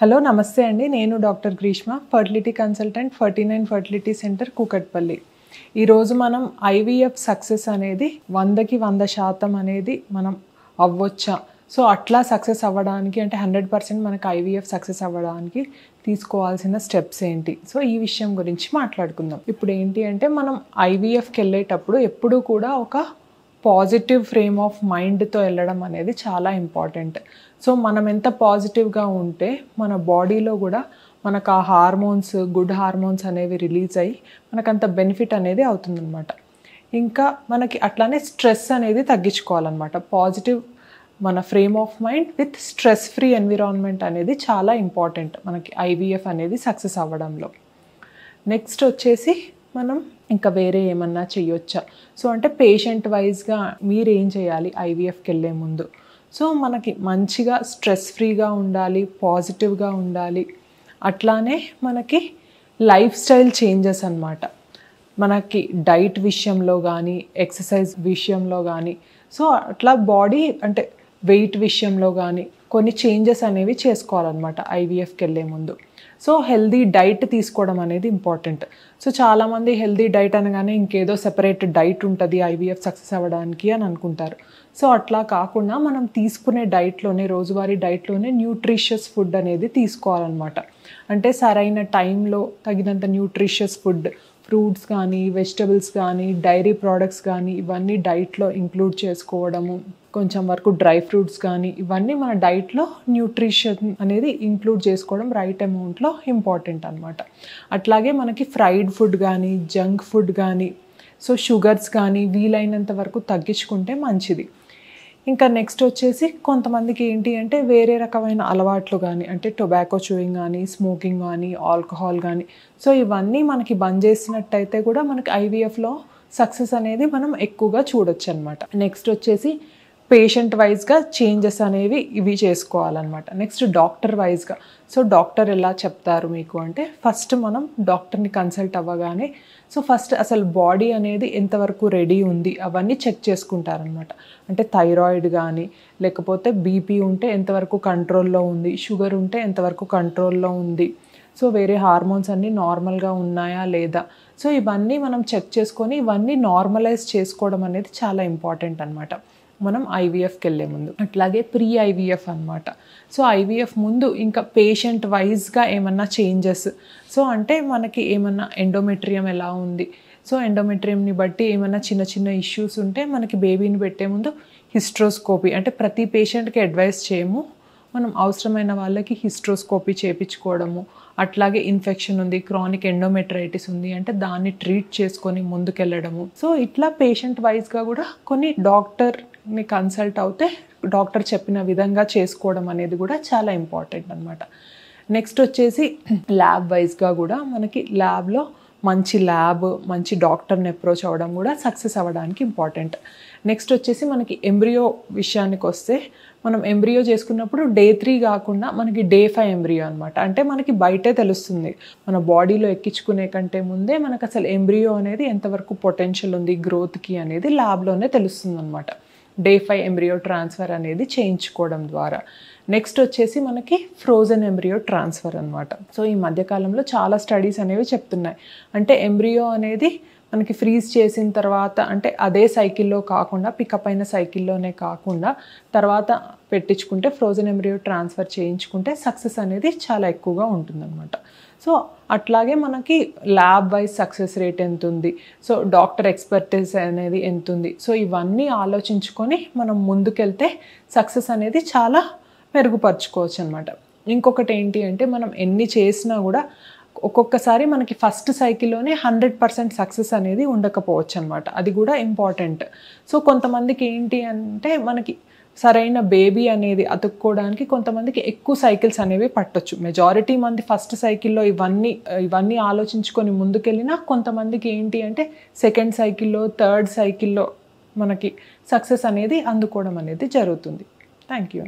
Hello నమస్తే అండి. నేను doctor Greeshma, fertility consultant 49 fertility centre Kukatpally. ఈరోజు మనం ఐవీఎఫ్ సక్సెస్ అనేది 100కి 100% అనేది మనం అవ్వచ్చా, సో అట్లా సక్సెస్ అవ్వడానికి అంటే 100% మనకు ఐవీఎఫ్ సక్సెస్ అవ్వడానికి తీసుకోవాల్సిన స్టెప్స్ ఏంటి, సో ఈ విషయం గురించి మాట్లాడుకుందాం. ఇప్పుడు ఏంటి అంటే మనం ఐవీఎఫ్కి వెళ్ళేటప్పుడు ఎప్పుడూ కూడా ఒక పాజిటివ్ ఫ్రేమ్ ఆఫ్ మైండ్తో వెళ్ళడం అనేది చాలా ఇంపార్టెంట్. సో మనం ఎంత పాజిటివ్గా ఉంటే మన బాడీలో కూడా మనకు ఆ హార్మోన్స్, గుడ్ హార్మోన్స్ అనేవి రిలీజ్ అయ్యి మనకు అంత బెనిఫిట్ అనేది అవుతుందన్నమాట. ఇంకా మనకి అట్లానే స్ట్రెస్ అనేది తగ్గించుకోవాలన్నమాట. పాజిటివ్ మన frame of mind with stress free environment అనేది చాలా ఇంపార్టెంట్ మనకి ఐవీఎఫ్ అనేది సక్సెస్ అవ్వడంలో. నెక్స్ట్ వచ్చేసి మనం ఇంకా వేరే ఏమన్నా చేయొచ్చా, సో అంటే పేషెంట్ వైజ్గా మీరు ఏం చేయాలి ఐవీఎఫ్కి వెళ్ళే ముందు. సో మనకి మంచిగా స్ట్రెస్ ఫ్రీగా ఉండాలి, పాజిటివ్గా ఉండాలి. అట్లానే మనకి లైఫ్ స్టైల్ చేంజెస్ అన్నమాట. మనకి డైట్ విషయంలో కానీ, ఎక్సర్సైజ్ విషయంలో కానీ, సో అట్లా బాడీ అంటే వెయిట్ విషయంలో కానీ కొన్ని చేంజెస్ అనేవి చేసుకోవాలన్నమాట ఐవీఎఫ్కి వెళ్ళే ముందు. సో హెల్దీ డైట్ తీసుకోవడం అనేది ఇంపార్టెంట్. సో చాలామంది హెల్దీ డైట్ అనగానే ఇంకేదో సెపరేట్ డైట్ ఉంటుంది ఐవీఎఫ్ సక్సెస్ అవ్వడానికి అని అనుకుంటారు. సో అట్లా కాకుండా మనం తీసుకునే డైట్లోనే, రోజువారీ డైట్లోనే న్యూట్రిషియస్ ఫుడ్ అనేది తీసుకోవాలన్నమాట. అంటే సరైన టైంలో తగినంత న్యూట్రిషియస్ ఫుడ్, ఫ్రూట్స్ కానీ, వెజిటబుల్స్ కానీ, డైరీ ప్రోడక్ట్స్ కానీ ఇవన్నీ డైట్లో ఇంక్లూడ్ చేసుకోవడము, కొంచెం వరకు డ్రై ఫ్రూట్స్ కానీ ఇవన్నీ మన డైట్లో న్యూట్రిషన్ అనేది ఇంక్లూడ్ చేసుకోవడం రైట్ అమౌంట్లో ఇంపార్టెంట్ అనమాట. అట్లాగే మనకి ఫ్రైడ్ ఫుడ్ కానీ, జంక్ ఫుడ్ కానీ, సో షుగర్స్ కానీ వీలైనంత వరకు తగ్గించుకుంటే మంచిది. ఇంకా నెక్స్ట్ వచ్చేసి కొంతమందికి ఏంటి అంటే వేరే రకమైన అలవాట్లు కానీ, అంటే టొబాకో చూయింగ్ కానీ, స్మోకింగ్ కానీ, ఆల్కహాల్ కానీ, సో ఇవన్నీ మనకి బంద్ చేసినట్టయితే కూడా మనకి ఐవీఎఫ్లో సక్సెస్ అనేది మనం ఎక్కువగా చూడొచ్చు అనమాట. నెక్స్ట్ వచ్చేసి పేషెంట్ వైజ్గా చేంజెస్ అనేవి ఇవి చేసుకోవాలన్నమాట. నెక్స్ట్ డాక్టర్ వైజ్గా, సో డాక్టర్ ఎలా చెప్తారు మీకు అంటే ఫస్ట్ మనం డాక్టర్ని కన్సల్ట్ అవ్వగానే సో ఫస్ట్ అసలు బాడీ అనేది ఎంతవరకు రెడీ ఉంది అవన్నీ చెక్ చేసుకుంటారనమాట. అంటే థైరాయిడ్ కానీ, లేకపోతే బీపీ ఉంటే ఎంతవరకు కంట్రోల్లో ఉంది, షుగర్ ఉంటే ఎంతవరకు కంట్రోల్లో ఉంది, సో వేరే హార్మోన్స్ అన్నీ నార్మల్గా ఉన్నాయా లేదా, సో ఇవన్నీ మనం చెక్ చేసుకొని ఇవన్నీ నార్మలైజ్ చేసుకోవడం అనేది చాలా ఇంపార్టెంట్ అనమాట మనం ఐవీఎఫ్కి వెళ్ళే ముందు. అట్లాగే ప్రీ ఐవీఎఫ్ అనమాట. సో ఐవీఎఫ్ ముందు ఇంకా పేషెంట్ వైజ్గా ఏమన్నా చేంజెస్, సో అంటే మనకి ఏమన్నా ఎండోమెట్రియం ఎలా ఉంది, సో ఎండోమెట్రియంని బట్టి ఏమన్నా చిన్న చిన్న ఇష్యూస్ ఉంటే మనకి బేబీని పెట్టే ముందు హిస్ట్రోస్కోపీ, అంటే ప్రతి పేషెంట్కి అడ్వైస్ చేయము, మనం అవసరమైన వాళ్ళకి హిస్ట్రోస్కోపీ చేయించుకోవడము. అట్లాగే ఇన్ఫెక్షన్ ఉంది, క్రానిక్ ఎండోమెట్రైటిస్ ఉంది అంటే దాన్ని ట్రీట్ చేసుకొని ముందుకెళ్ళడము. సో ఇట్లా పేషెంట్ వైజ్గా కూడా కొన్ని డాక్టర్ని కన్సల్ట్ అవుతే డాక్టర్ చెప్పిన విధంగా చేసుకోవడం అనేది కూడా చాలా ఇంపార్టెంట్ అనమాట. నెక్స్ట్ వచ్చేసి ల్యాబ్ వైజ్గా కూడా మనకి ల్యాబ్లో మంచి డాక్టర్ని అప్రోచ్ అవ్వడం కూడా సక్సెస్ అవ్వడానికి ఇంపార్టెంట్. నెక్స్ట్ వచ్చేసి మనకి ఎంబ్రియో విషయానికి వస్తే మనం ఎంబ్రియో చేసుకున్నప్పుడు డే 3 కాకుండా మనకి డే 5 ఎంబ్రియో అనమాట. అంటే మనకి బయటే తెలుస్తుంది, మన బాడీలో ఎక్కించుకునే కంటే ముందే మనకు అసలు ఎంబ్రియో అనేది ఎంతవరకు పొటెన్షియల్ ఉంది గ్రోత్కి అనేది ల్యాబ్లోనే తెలుస్తుంది అనమాట. డే 5 ఎంబ్రియో ట్రాన్స్ఫర్ అనేది చేయించుకోవడం ద్వారా. నెక్స్ట్ వచ్చేసి మనకి ఫ్రోజన్ ఎంబ్రియో ట్రాన్స్ఫర్ అనమాట. సో ఈ మధ్యకాలంలో చాలా స్టడీస్ అనేవి చెప్తున్నాయి, అంటే ఎంబ్రియో అనేది మనకి ఫ్రీజ్ చేసిన తర్వాత అంటే అదే సైకిల్లో కాకుండా పికప్ అయిన సైకిల్లోనే కాకుండా తర్వాత పెట్టించుకుంటే ఫ్రోజన్ ఎంబ్రియో ట్రాన్స్ఫర్ చేయించుకుంటే సక్సెస్ అనేది చాలా ఎక్కువగా ఉంటుందన్నమాట. సో అట్లాగే మనకి ల్యాబ్ వైజ్ సక్సెస్ రేట్ ఎంత ఉంది, సో డాక్టర్ ఎక్స్పర్టీస్ అనేది ఎంత ఉంది, సో ఇవన్నీ ఆలోచించుకొని మనం ముందుకెళ్తే సక్సెస్ అనేది చాలా మెరుగుపరుచుకోవచ్చు అనమాట. ఇంకొకటి ఏంటి అంటే మనం ఎన్ని చేసినా కూడా ఒక్కొక్కసారి మనకి ఫస్ట్ సైకిల్లోనే 100% సక్సెస్ అనేది ఉండకపోవచ్చు అనమాట. అది కూడా ఇంపార్టెంట్. సో కొంతమందికి ఏంటి అంటే మనకి సరైన బేబీ అనేది అతుక్కోవడానికి కొంతమందికి ఎక్కువ సైకిల్స్ అనేవి పట్టొచ్చు. మెజారిటీ మంది ఫస్ట్ సైకిల్లో ఇవన్నీ ఆలోచించుకొని ముందుకెళ్ళినా కొంతమందికి ఏంటి అంటే సెకండ్ సైకిల్లో, థర్డ్ సైకిల్లో మనకి సక్సెస్ అనేది అందుకోవడం అనేది జరుగుతుంది. Thank you.